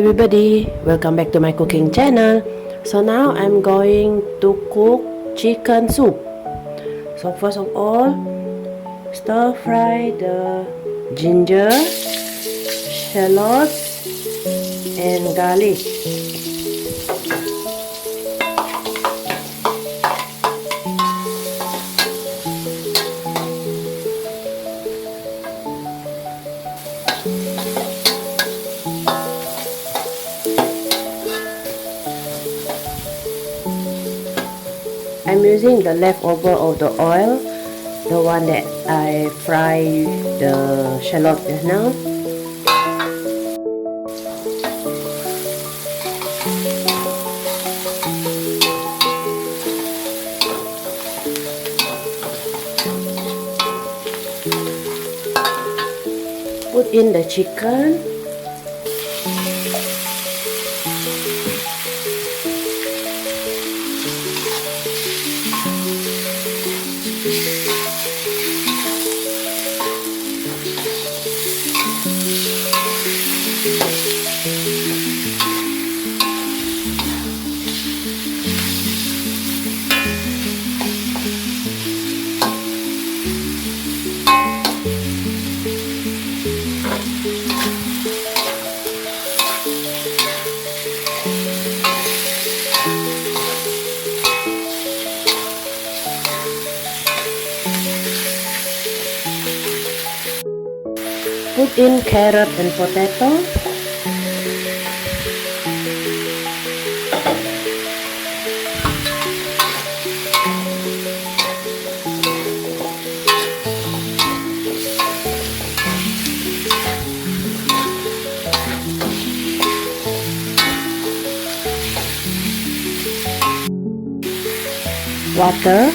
everybody, welcome back to my cooking channel. So now I'm going to cook chicken soup. So first of all, stir fry the ginger, shallots and garlic. I'm using the leftover of the oil, the one that I fried the shallot just now. Put in the chicken. Put in carrot and potato. Water.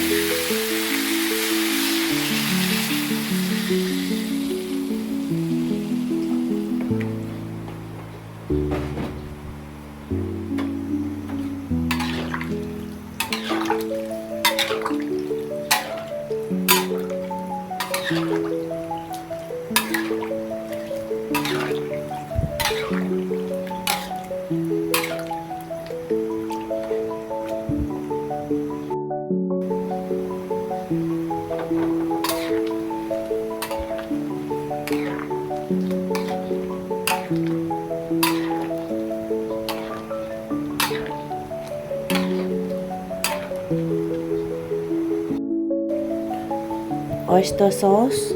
Oyster sauce.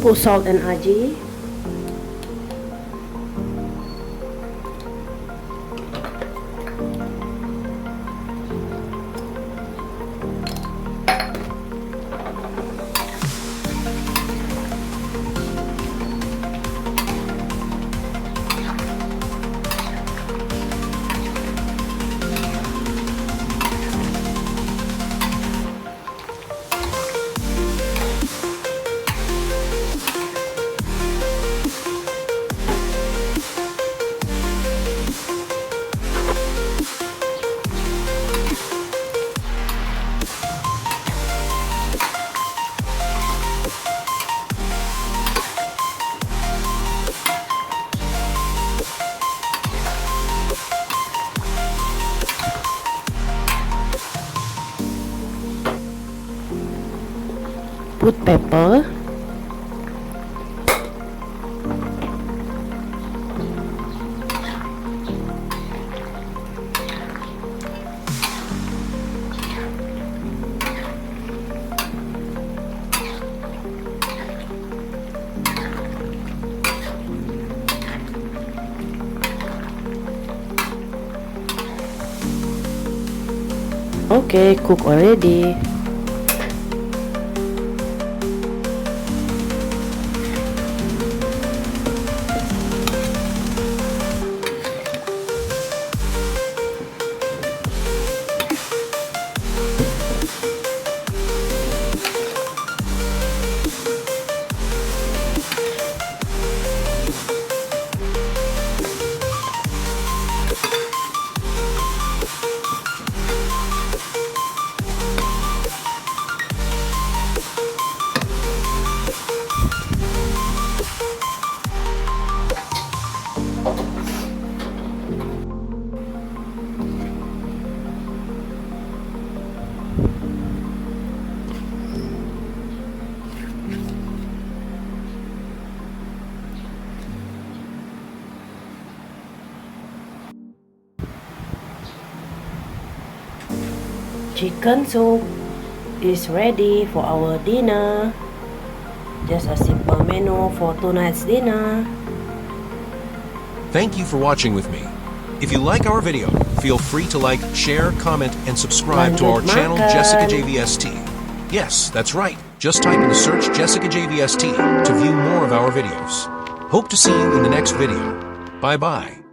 Put salt and aji. Put pepper. Okay, cook already. Chicken soup is ready for our dinner. Just a simple menu for tonight's dinner. Thank you for watching with me. If you like our video, feel free to like, share, comment, and subscribe to our channel Jessicajvst. Yes, that's right. Just type in the search Jessicajvst to view more of our videos. Hope to see you in the next video. Bye-bye.